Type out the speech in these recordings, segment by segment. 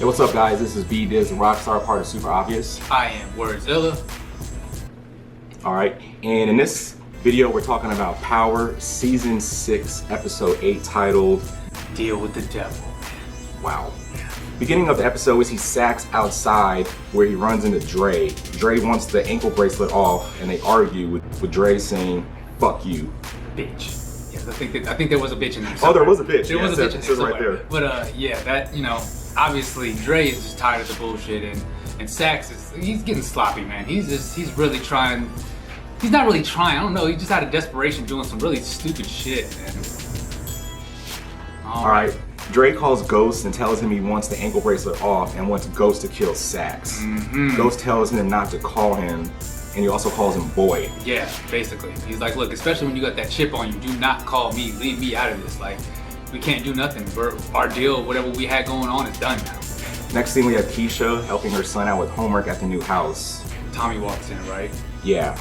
Hey, what's up, guys? This is B Diz, Rockstar, part of Super Obvious. I am Werds Illah. Alright, and in this video we're talking about Power Season 6, Episode 8, titled Deal with the Devil. Wow. Beginning of the episode we see Sax outside where he runs into Dre. Dre wants the ankle bracelet off and they argue with Dre saying, "Fuck you." Bitch. Yes, I think there was a bitch in there. Oh, there was a bitch. There was a bitch in there right there. But yeah, that, you know, obviously Dre is just tired of the bullshit, and Sax he's getting sloppy, man. He's really trying. He's not really trying. I don't know. He's just out of desperation doing some really stupid shit, man. All right. Dre calls Ghost and tells him he wants the ankle bracelet off and wants Ghost to kill Sax. Ghost tells him not to call him, and he also calls him boy. Yeah, basically. He's like, look, especially when you got that chip on you, do not call me. Leave me out of this. Like, we can't do nothing. Our deal, whatever we had going on, is done now. Next thing we have Keisha helping her son out with homework at the new house. Tommy walks in, right? Yeah.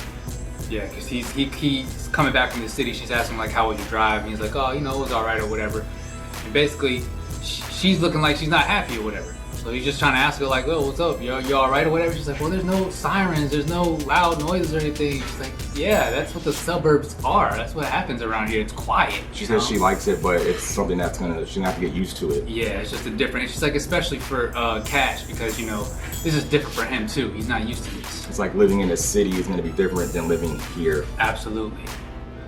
Yeah, because he's coming back from the city. She's asking like, how was your drive? And he's like, oh, you know, it was all right or whatever. And basically, she's looking like she's not happy or whatever. So he's just trying to ask her like, oh, what's up? You all right or whatever? She's like, well, there's no sirens, there's no loud noises or anything. She's like, yeah, that's what the suburbs are. That's what happens around here. It's quiet. She says she likes it, but it's something she's gonna have to get used to it. Yeah, it's just a different. She's like, especially for Cash, because you know this is different for him too. He's not used to this. It's like living in a city is gonna be different than living here. Absolutely.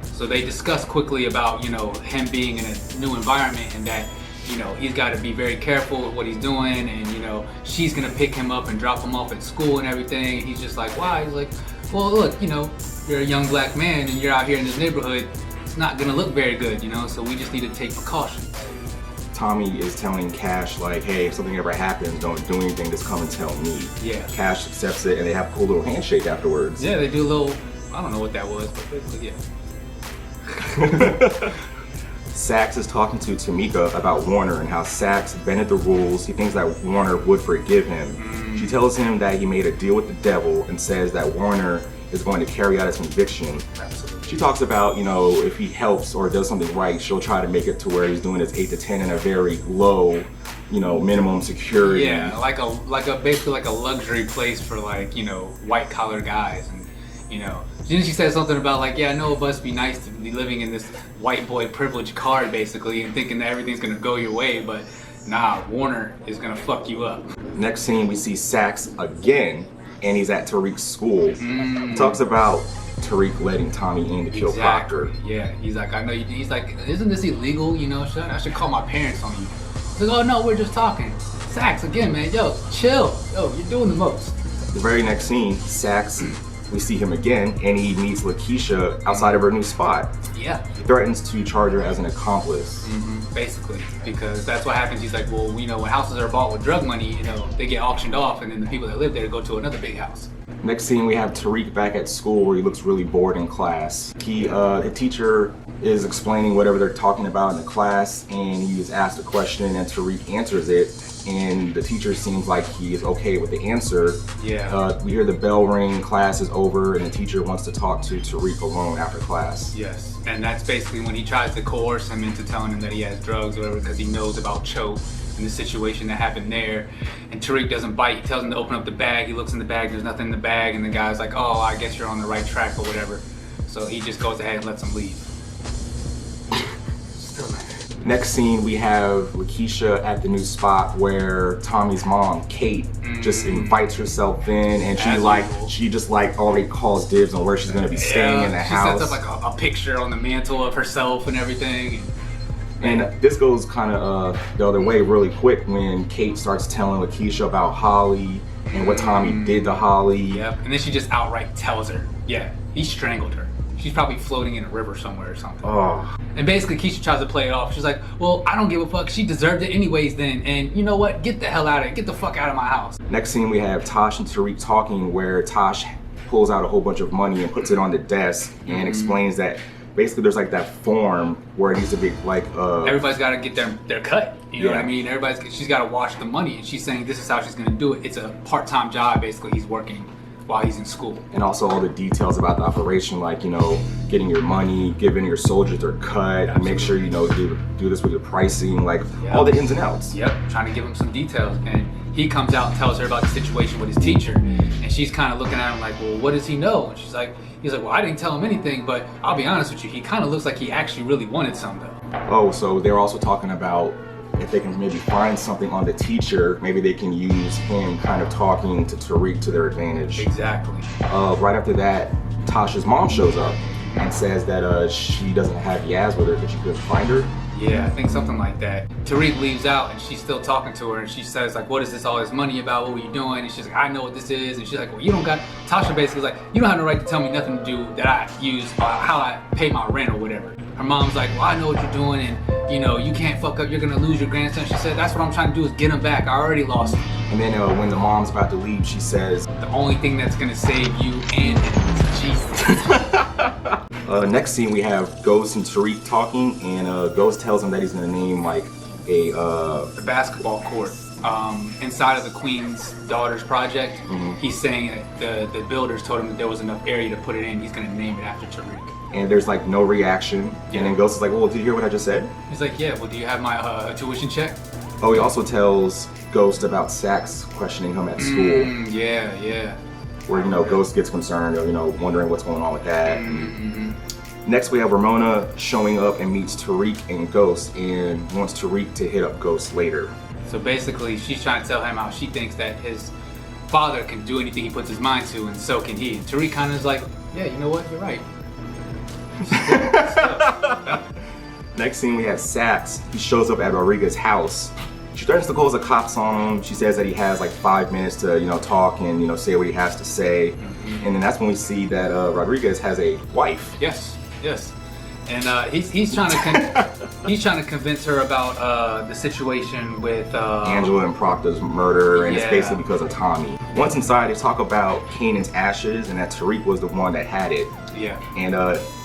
So they discuss quickly about, you know, him being in a new environment and that, you know, he's got to be very careful with what he's doing, and you know, she's gonna pick him up and drop him off at school and everything. And he's just like, why? He's like, well, look, you know, you're a young black man and you're out here in this neighborhood. It's not gonna look very good, you know. So we just need to take precautions. Tommy is telling Cash like, hey, if something ever happens, don't do anything. Just come and tell me. Yeah. Cash accepts it, and they have a cool little handshake afterwards. Yeah, they do a little. I don't know what that was, but basically, yeah. Sax is talking to Tamika about Warner and how Sax bended the rules. He thinks that Warner would forgive him. She tells him that he made a deal with the devil and says that Warner is going to carry out his conviction. Absolutely. She talks about, you know, if he helps or does something right, she'll try to make it to where he's doing his 8 to 10 in a very low, you know, minimum security. Yeah, like a basically like a luxury place for like, you know, white collar guys. And you know, then she said something about like, yeah, I know it must be nice to be living in this white boy privilege card basically and thinking that everything's gonna go your way, but nah, Warner is gonna fuck you up. Next scene we see Sax again, and he's at Tariq's school. He talks about Tariq letting Tommy in to kill Proctor. Yeah, he's like, I know you. He's like, isn't this illegal? You know, I should call my parents on you. He's like, oh no, we're just talking. Sax again, man. Yo, chill. Yo, you're doing the most. The very next scene, Sax, we see him again, and he meets Lakeisha outside of her new spot. Yeah. He threatens to charge her as an accomplice. Basically, because that's what happens. He's like, well, you know, when houses are bought with drug money, you know, they get auctioned off, and then the people that live there go to another big house. Next scene, we have Tariq back at school where he looks really bored in class. The teacher is explaining whatever they're talking about in the class, and he is asked a question, and Tariq answers it. And the teacher seems like he is okay with the answer. Yeah. We hear the bell ring, class is over, and the teacher wants to talk to Tariq alone after class. Yes, and that's basically when he tries to coerce him into telling him that he has drugs or whatever, because he knows about Cho and the situation that happened there. And Tariq doesn't bite. He tells him to open up the bag. He looks in the bag, there's nothing in the bag, and the guy's like, oh, I guess you're on the right track or whatever. So he just goes ahead and lets him leave. Next scene, we have Lakeisha at the new spot where Tommy's mom, Kate, just invites herself in, and she just already calls dibs on where she's gonna be staying in the house. She sets up like a picture on the mantle of herself and everything. And this goes kind of the other way really quick when Kate starts telling Lakeisha about Holly and what Tommy did to Holly. Yep, and then she just outright tells her, yeah, he strangled her. She's probably floating in a river somewhere or something. Oh. And basically Keisha tries to play it off. She's like, well, I don't give a fuck. She deserved it anyways then. And you know what? Get the hell out of it. Get the fuck out of my house. Next scene, we have Tosh and Tariq talking where Tosh pulls out a whole bunch of money and puts it on the desk and explains that basically there's like that form where it needs to be like everybody's got to get their cut. You know what I mean? She's got to wash the money, and she's saying this is how she's going to do it. It's a part-time job basically he's working while he's in school. And also all the details about the operation, like, you know, getting your money, giving your soldiers their cut, and make sure, you know, do this with your pricing, like all the ins and outs. Yep, trying to give him some details. And he comes out and tells her about the situation with his teacher, and she's kind of looking at him like, well, what does he know? And he's like, well, I didn't tell him anything, but I'll be honest with you, he kind of looks like he actually really wanted some though. Oh, so they're also talking about if they can maybe find something on the teacher, maybe they can use him kind of talking to Tariq to their advantage. Exactly. Right after that, Tasha's mom shows up and says that she doesn't have Yaz with her because she couldn't find her. Yeah, I think something like that. Tariq leaves out and she's still talking to her, and she says like, what is this, all this money about? What were you doing? And she's like, I know what this is. And she's like, well, you don't got, Tasha basically is like, you don't have no right to tell me nothing to do that I use or how I pay my rent or whatever. Her mom's like, well, I know what you're doing, and you know, you can't fuck up, you're gonna lose your grandson. She said, that's what I'm trying to do is get him back. I already lost him. And then when the mom's about to leave, she says, the only thing that's gonna save you and him is Jesus. Next scene we have Ghost and Tariq talking, and Ghost tells him that he's gonna name like the basketball court inside of the Queen's Daughters project. He's saying that the builders told him that there was enough area to put it in. He's gonna name it after Tariq. And there's like no reaction. And then Ghost is like, well, did you hear what I just said? He's like, yeah, well, do you have my tuition check? Oh, he also tells Ghost about Sax questioning him at school. Yeah. Where, you know, Ghost gets concerned or, you know, wondering what's going on with that. Next we have Ramona showing up and meets Tariq and Ghost and wants Tariq to hit up Ghost later. So basically she's trying to tell him how she thinks that his father can do anything he puts his mind to, and so can he. And Tariq kind of is like, yeah, you know what, you're right. Next scene we have Sax. He shows up at Rodriguez's house. She threatens to call the cops on him. She says that he has like 5 minutes to, you know, talk and, you know, say what he has to say. And then that's when we see that Rodriguez has a wife. Yes. And he's trying to convince her about the situation with Angela and Proctor's murder, and it's basically because of Tommy. Once inside, they talk about Kanan's ashes and that Tariq was the one that had it. Yeah. And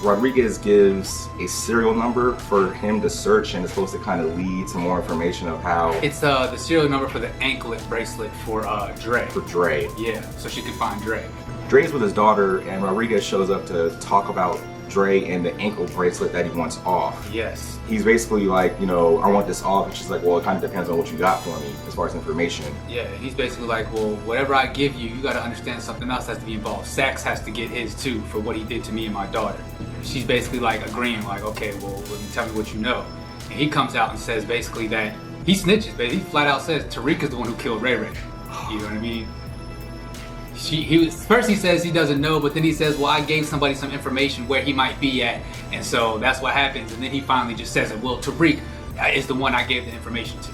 Rodriguez gives a serial number for him to search, and it's supposed to kind of lead to more information of how. It's the serial number for the anklet bracelet for Dre. For Dre. Yeah, so she can find Dre. Dre's with his daughter, and Rodriguez shows up to talk about Dre and the ankle bracelet that he wants off. Yes. He's basically like, you know, I want this off. And she's like, well, it kind of depends on what you got for me as far as information. Yeah, he's basically like, well, whatever I give you, you got to understand something else has to be involved. Sax has to get his too for what he did to me and my daughter. She's basically like agreeing, like, okay, well, tell me what you know. And he comes out and says basically that he snitches, but he flat out says Tariq is the one who killed Ray Ray. You know what I mean? First he says he doesn't know, but then he says, well, I gave somebody some information where he might be at, and so that's what happens. And then he finally just says it, well, Tariq is the one I gave the information to.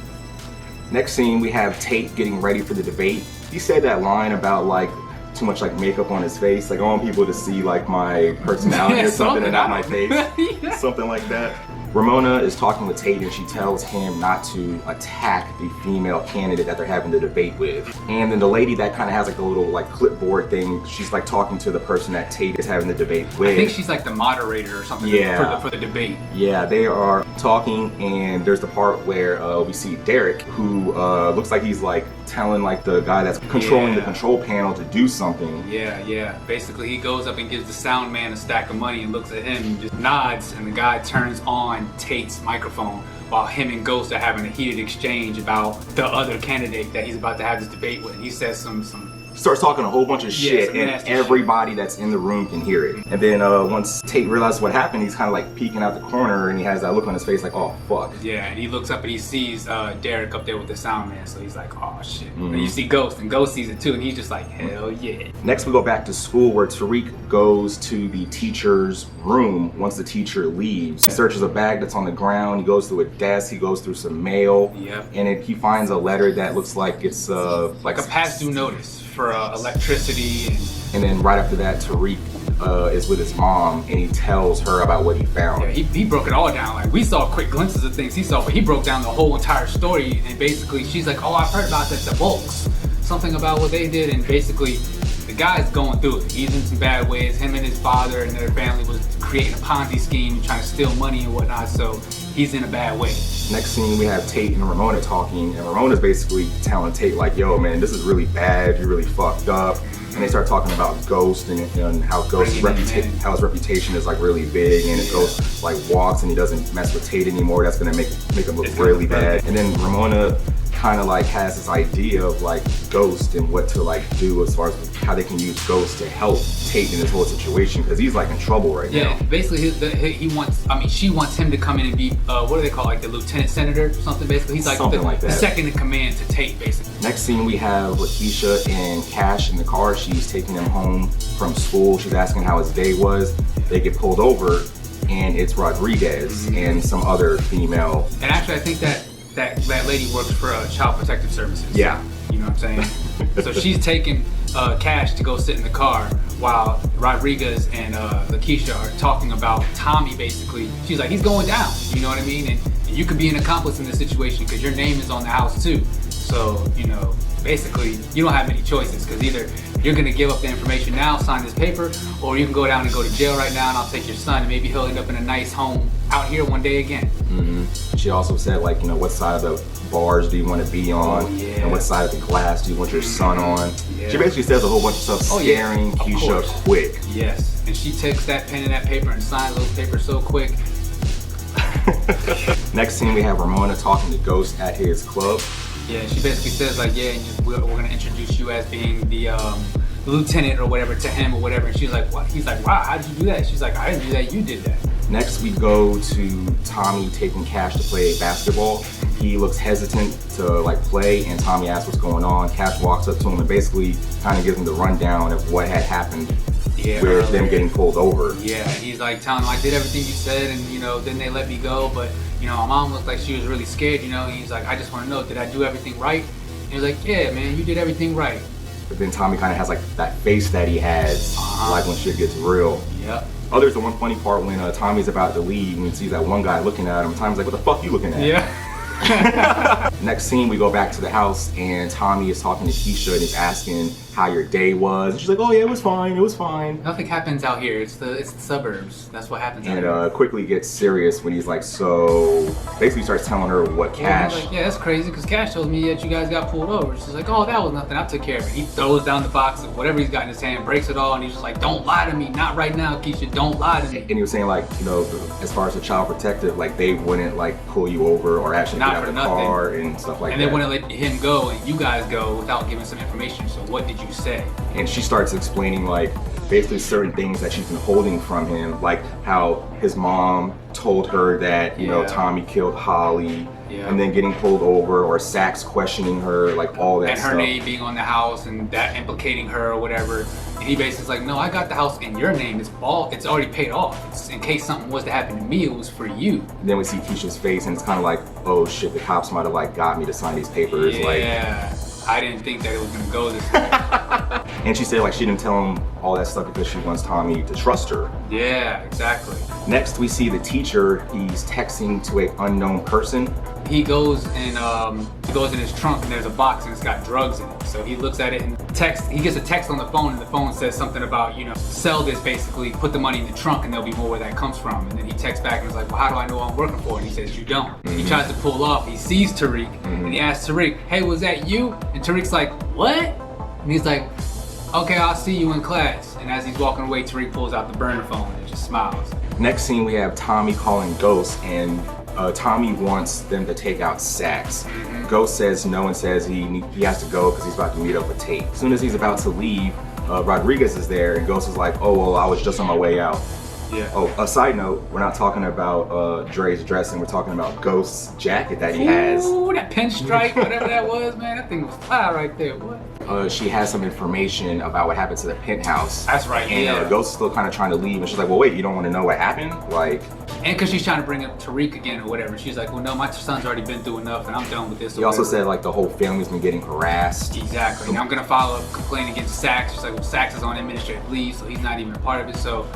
Next scene, we have Tate getting ready for the debate. He said that line about like too much like makeup on his face, like I want people to see like my personality or something and not my face. Yeah. Something like that. Ramona is talking with Tate and she tells him not to attack the female candidate that they're having the debate with. And then the lady that kind of has like a little like clipboard thing, she's like talking to the person that Tate is having the debate with. I think she's like the moderator or something for the debate. Yeah, they are talking, and there's the part where we see Derek, who looks like he's like telling like the guy that's controlling the control panel to do something. Yeah. Basically, he goes up and gives the sound man a stack of money and looks at him and just nods, and the guy turns on Tate's microphone while him and Ghost are having a heated exchange about the other candidate that he's about to have this debate with. And he says some starts talking a whole bunch of shit, and everybody that's in the room can hear it. And then once Tate realizes what happened, he's kind of like peeking out the corner, and he has that look on his face like, oh fuck. Yeah, and he looks up and he sees Derek up there with the sound man, so he's like, oh shit. And you see Ghost, and Ghost sees it too, and he's just like, hell yeah. Next we go back to school where Tariq goes to the teacher's room once the teacher leaves. He searches a bag that's on the ground, he goes through a desk, he goes through some mail, and he finds a letter that looks like it's like a past due notice for electricity. And then right after that, Tariq is with his mom, and he tells her about what he found. Yeah, he broke it all down. Like, we saw quick glimpses of things he saw, but he broke down the whole entire story. And basically, she's like, oh, I've heard about that, the Volks, something about what they did. And basically, the guy's going through it. He's in some bad ways. Him and his father and their family was creating a Ponzi scheme, trying to steal money and whatnot. So he's in a bad way. Next scene, we have Tate and Ramona talking, and Ramona's basically telling Tate like, yo man, this is really bad, you're really fucked up. And they start talking about Ghost and how Ghost's reputation is like really big, and if Ghost like walks and he doesn't mess with Tate anymore, that's gonna make him look really bad. And then Ramona kind of like has this idea of like Ghost and what to like do as far as how they can use Ghost to help Tate in this whole situation, because he's like in trouble right now. Yeah, basically she wants him to come in and be, what do they call, like the lieutenant senator or something, basically. He's like the second in command to Tate, basically. Next scene we have Lakeisha and Cash in the car. She's taking him home from school. She's asking how his day was. They get pulled over and it's Rodriguez and some other female. And actually I think that lady works for Child Protective Services. Yeah. You know what I'm saying? So she's taking Cash to go sit in the car while Rodriguez and Lakeisha are talking about Tommy, basically. She's like, he's going down, you know what I mean? And you could be an accomplice in this situation because your name is on the house too. So, you know, basically you don't have many choices, because either you're gonna give up the information now, sign this paper, or you can go down and go to jail right now and I'll take your son and maybe he'll end up in a nice home out here one day again. She also said, like, you know, what side of the bars do you want to be on, and what side of the glass do you want your son on. She basically says a whole bunch of stuff scaring Keisha quick. Yes, and she takes that pen and that paper and signs those papers so quick. Next scene we have Ramona talking to Ghost at his club. Yeah, she basically says like, yeah, we're gonna introduce you as being the lieutenant or whatever to him or whatever. And she's like, what? He's like, wow, how did you do that? She's like, I didn't do that, you did that. Next we go to Tommy taking Cash to play basketball. He looks hesitant to like play, and Tommy asks what's going on. Cash walks up to him and basically kind of gives him the rundown of what had happened with them getting pulled over. Yeah, and he's like telling him, I did everything you said, and you know, then they let me go, but you know, my mom looked like she was really scared, you know, and he's like, I just want to know, did I do everything right? And he's like, yeah, man, you did everything right. But then Tommy kind of has like that face that he has, like when shit gets real. Yep. Oh, there's the one funny part when Tommy's about to leave and he sees that one guy looking at him. Tommy's like, what the fuck you looking at? Yeah. Next scene, we go back to the house and Tommy is talking to Keisha and he's asking how your day was. And she's like, oh yeah, it was fine, it was fine. Nothing happens out here. It's the suburbs. That's what happens out here. And quickly gets serious when he's like, so basically starts telling her what Cash. Like, yeah, that's crazy because Cash told me that you guys got pulled over. She's like, oh, that was nothing. I took care of it. He throws down the box of whatever he's got in his hand, breaks it all, and he's just like, don't lie to me. Not right now, Keisha. Don't lie to me. And he was saying like, you know, as far as the child protective, like they wouldn't like pull you over or actually get out of the car and stuff like that. And they wouldn't let him go and you guys go without giving some information. So what did you say? And she starts explaining like basically certain things that she's been holding from him, like how his mom told her that, you know, Tommy killed Holly, and then getting pulled over, or Sax questioning her, like all that stuff. And her name being on the house and that implicating her or whatever. And he basically's like, no, I got the house in your name. It's already paid off. It's in case something was to happen to me, it was for you. Then we see Keisha's face and it's kind of like, oh shit, the cops might have like got me to sign these papers. Yeah. I didn't think that it was gonna go this way. And she said like she didn't tell him all that stuff because she wants Tommy to trust her. Yeah, exactly. Next we see the teacher. He's texting to an unknown person. He goes in his trunk and there's a box and it's got drugs in it. So he looks at it and he gets a text on the phone and the phone says something about, you know, sell this basically, put the money in the trunk and there'll be more where that comes from. And then he texts back and is like, well, how do I know I'm working for it? And he says, you don't. He tries to pull off, he sees Tariq and he asks Tariq, hey, was that you? And Tariq's like, what? And he's like, okay, I'll see you in class. And as he's walking away, Tariq pulls out the burner phone and just smiles. Next scene, we have Tommy calling Ghost, and Tommy wants them to take out Sax. Ghost says no and says he has to go because he's about to meet up with Tate. As soon as he's about to leave, Rodriguez is there, and Ghost is like, oh, well, I was just on my way out. Yeah. Oh, a side note, we're not talking about Dre's dressing, we're talking about Ghost's jacket that he has. Ooh, that pinstripe, whatever that was, man, that thing was fly right there. What? She has some information about what happened to the penthouse. That's right, and Ghost is still kind of trying to leave, and she's like, well, wait, you don't want to know what happened? Like, and because she's trying to bring up Tariq again or whatever. She's like, well, no, my son's already been through enough and I'm done with this. He also said like the whole family's been getting harassed. Exactly. And I'm going to follow up complaint against Sax. She's like, well, Sax is on administrative leave, so he's not even a part of it. So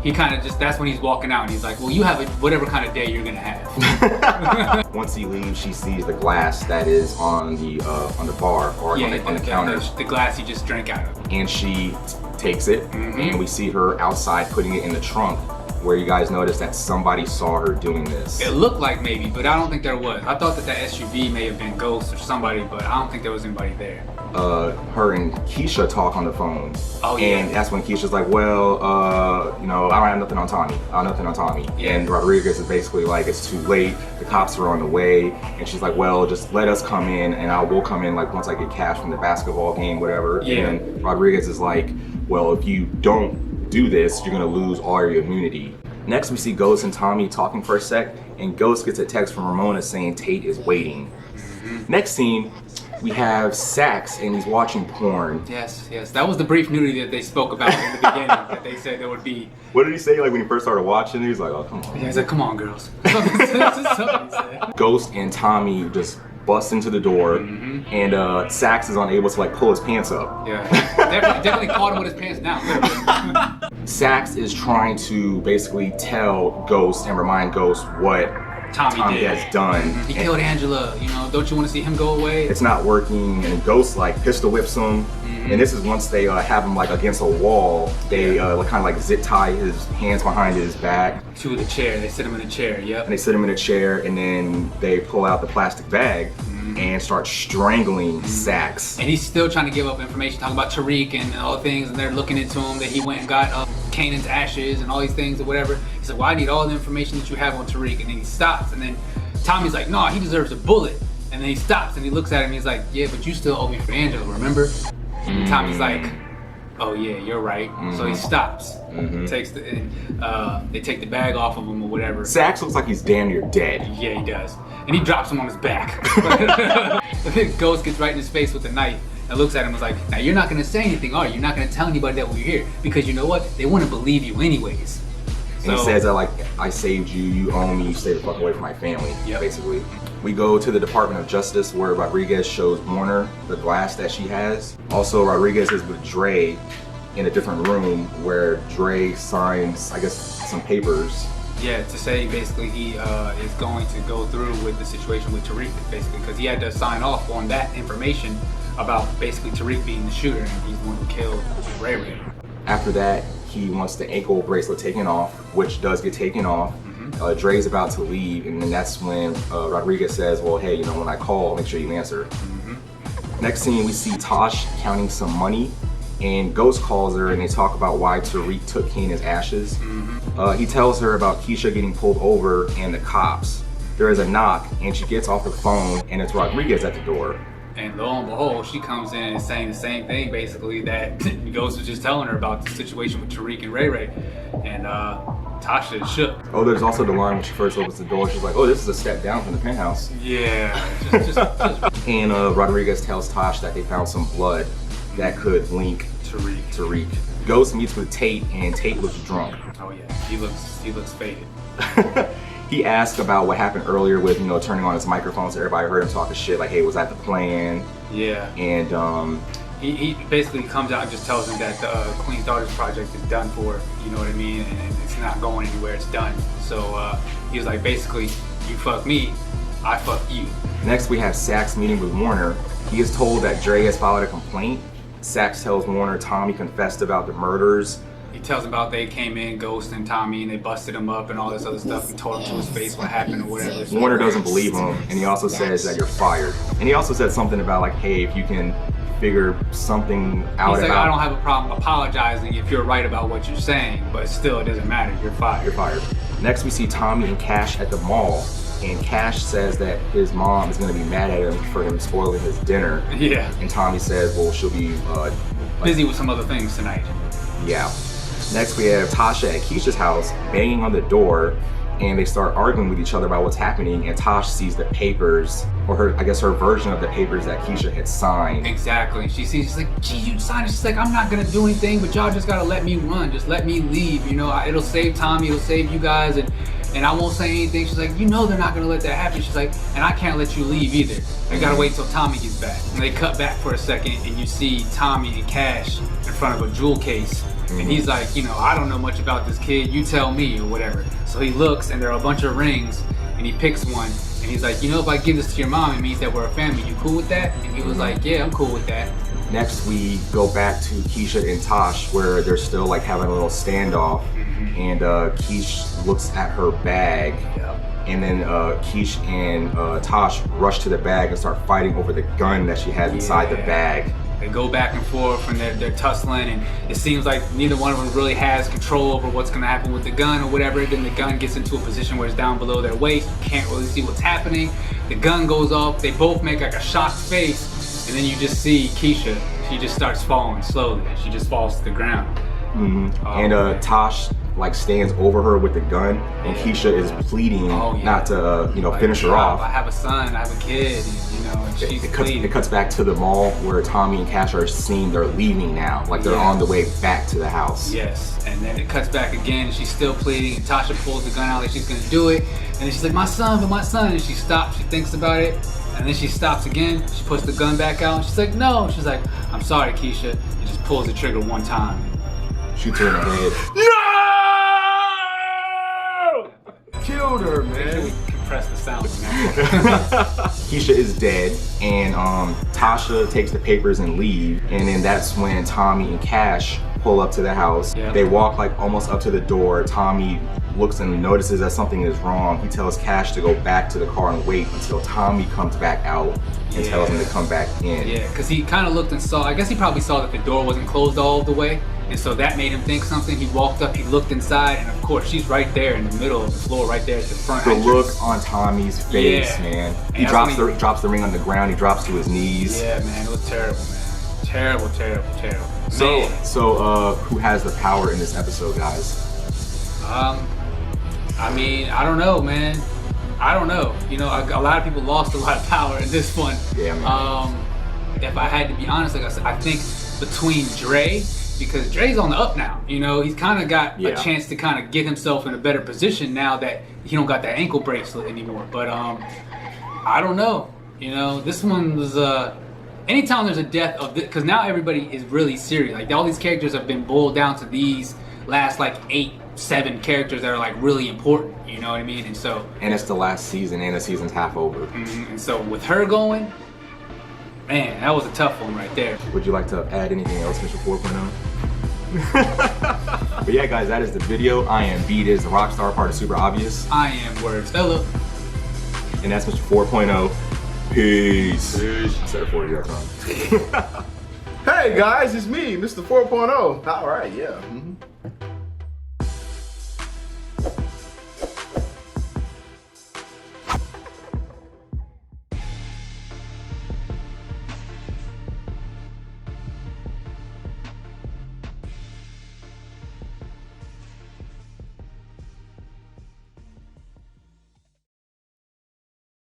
he kind of just, that's when he's walking out and he's like, well, you have whatever kind of day you're going to have. Once he leaves, she sees the glass that is on the bar or on the counter. The glass he just drank out of. And she takes it, and we see her outside putting it in the trunk. where you guys noticed that somebody saw her doing this. It looked like maybe, but I don't think there was. I thought that SUV may have been Ghost or somebody, but I don't think there was anybody there. Her and Keisha talk on the phone. Oh, yeah. And that's when Keisha's like, well, you know, I don't have nothing on Tommy. I have nothing on Tommy. Yeah. And Rodriguez is basically like, it's too late. The cops are on the way. And she's like, well, just let us come in, and we'll come in like once I get cash from the basketball game, whatever. Yeah. And Rodriguez is like, well, if you don't do this, you're gonna lose all your immunity. Next, we see Ghost and Tommy talking for a sec, and Ghost gets a text from Ramona saying Tate is waiting. Next scene, we have Sax, and he's watching porn. Yes, that was the brief nudity that they spoke about in the beginning, that they said there would be. What did he say, like when he first started watching? He was like, oh, come on. Yeah, he's like, come on, girls. Something he said. Ghost and Tommy just bust into the door, and Sax is unable to like pull his pants up. Yeah, definitely caught him with his pants down. Sax is trying to basically tell Ghost and remind Ghost what Tommy has done. He killed Angela, you know, don't you want to see him go away? It's not working, and Ghost like pistol whips him. And this is once they have him like against a wall. They kind of like zip tie his hands behind his back. To the chair. They sit him in a chair. Yep. And they sit him in a chair, and then they pull out the plastic bag and start strangling Sax. And he's still trying to give up information, talking about Tariq and all the things, and they're looking into him that he went and got Kanan's ashes and all these things or whatever. He's like, well, I need all the information that you have on Tariq. And then he stops, and then Tommy's like, no, he deserves a bullet. And then he stops and he looks at him, and he's like, yeah, but you still owe me for Angela, remember? And Tommy's like, oh yeah, you're right. So he stops. Takes they take the bag off of him or whatever. Sax looks like he's damn near dead. Yeah, he does. And he drops him on his back. And then Ghost gets right in his face with a knife and looks at him and is like, now you're not gonna say anything, are you? You're not gonna tell anybody that we're here, because you know what? They wouldn't believe you anyways. And he says that like, I saved you, you owe me, you stay the fuck away from my family, basically. We go to the Department of Justice where Rodriguez shows Warner the glass that she has. Also, Rodriguez is with Dre in a different room where Dre signs, I guess, some papers. Yeah, to say basically he is going to go through with the situation with Tariq, basically, because he had to sign off on that information about basically Tariq being the shooter, and he's the one who killed Ray Ray. After that, he wants the ankle bracelet taken off, which does get taken off. Dre's about to leave, and then that's when Rodriguez says, well, hey, you know, when I call, make sure you answer. Next scene, we see Tosh counting some money, and Ghost calls her, and they talk about why Tariq took Kanan's ashes. He tells her about Keisha getting pulled over and the cops. There is a knock, and she gets off the phone, and it's Rodriguez at the door. And lo and behold, she comes in and saying the same thing, basically, that Ghost was just telling her about the situation with Tariq and Ray Ray. And Tasha is shook. Oh, there's also the line when she first opens the door. She's like, oh, this is a step down from the penthouse. Yeah. And Rodriguez tells Tosh that they found some blood that could link Tariq. Ghost meets with Tate, and Tate looks drunk. Oh yeah, he looks faded. He asked about what happened earlier with, you know, turning on his microphone so everybody heard him talking shit, like, hey, was that the plan? Yeah. And he basically comes out and just tells him that the Queen's Daughters project is done for, you know what I mean, and it's not going anywhere, it's done. So he was like, basically, you fuck me, I fuck you. Next we have Sax meeting with Warner. He is told that Dre has filed a complaint. Sax tells Warner Tommy confessed about the murders. He tells him about they came in, Ghost and Tommy, and they busted him up and all this other stuff and told him to his face what happened or whatever. So Warner doesn't believe him, and he also says that you're fired. And he also said something about like, hey, if you can figure something out He's like, about... I don't have a problem apologizing if you're right about what you're saying, but still, it doesn't matter, you're fired. You're fired. Next we see Tommy and Cash at the mall, and Cash says that his mom is going to be mad at him for him spoiling his dinner. Yeah. And Tommy says, well, she'll be... busy with some other things tonight. Yeah. Next we have Tasha at Keisha's house banging on the door, and they start arguing with each other about what's happening, and Tosh sees the papers, or her version of the papers that Keisha had signed. Exactly. She's like, gee, you signed it. She's like, I'm not gonna do anything, but y'all just gotta let me run. Just let me leave, you know, it'll save Tommy, it'll save you guys, and I won't say anything. She's like, you know they're not gonna let that happen. She's like, and I can't let you leave either. I gotta wait till Tommy gets back. And they cut back for a second, and you see Tommy and Cash in front of a jewel case. And he's like, you know, I don't know much about this kid, you tell me, or whatever. So he looks, and there are a bunch of rings, and he picks one, and he's like, you know, if I give this to your mom, it means that we're a family. You cool with that? And he was like, yeah, I'm cool with that. Next we go back to Keisha and Tosh, where they're still like having a little standoff. and Keish looks at her bag. And then Keish and Tosh rush to the bag and start fighting over the gun that she has inside the bag. They go back and forth and they're tussling, and it seems like neither one of them really has control over what's gonna happen with the gun or whatever. Then the gun gets into a position where it's down below their waist. You can't really see what's happening. The gun goes off. They both make like a shocked face, and then you just see Keisha. She just starts falling slowly. She just falls to the ground. And Tosh like stands over her with the gun, and Keisha is pleading not to like, finish her off. I have a son, I have a kid, and she's pleading. It cuts back to the mall where Tommy and Cash are seen. They're leaving now, like they're on the way back to the house. Yes, and then it cuts back again, and she's still pleading, and Tasha pulls the gun out like she's gonna do it, and then she's like, my son, and she stops, she thinks about it, and then she stops again, she puts the gun back out, and she's like, no, she's like, I'm sorry, Keisha, and just pulls the trigger one time. Shoots her in the head. No! Killed her, man. We compress the sound. Keisha is dead, and Tasha takes the papers and leave, and then that's when Tommy and Cash pull up to the house. They walk like almost up to the door. Tommy looks and notices that something is wrong. He tells Cash to go back to the car and wait until Tommy comes back out and tells him to come back in. Yeah, because he kind of looked and saw, I guess he probably saw that the door wasn't closed all the way, and so that made him think something. He walked up, he looked inside, and of course she's right there in the middle of the floor, right there at the front The entrance. look on Tommy's face, man. He drops the ring on the ground, he drops to his knees. Yeah, man, it was terrible, man. Terrible. So who has the power in this episode, guys? I mean, I don't know, man. I don't know. A lot of people lost a lot of power in this one. Yeah, man. If I had to be honest, like I said, I think between Dre, because Dre's on the up now. He's kind of got a chance to kind of get himself in a better position now that he don't got that ankle bracelet anymore. But I don't know. This one was anytime there's a death of this, because now everybody is really serious. Like all these characters have been boiled down to these last like 8-7 characters that are like really important. You know what I mean? And it's the last season, and the season's half over. And so with her going, man, that was a tough one right there. Would you like to add anything else, Mr. 4.0? But yeah, guys, that is the video. I am B, this is the Rockstar, part of Super Obvious. I am Werds Illah. And that's Mr. 4.0. Peace. I said it 40 that time. Hey guys, it's me, Mr. 4.0. All right, yeah.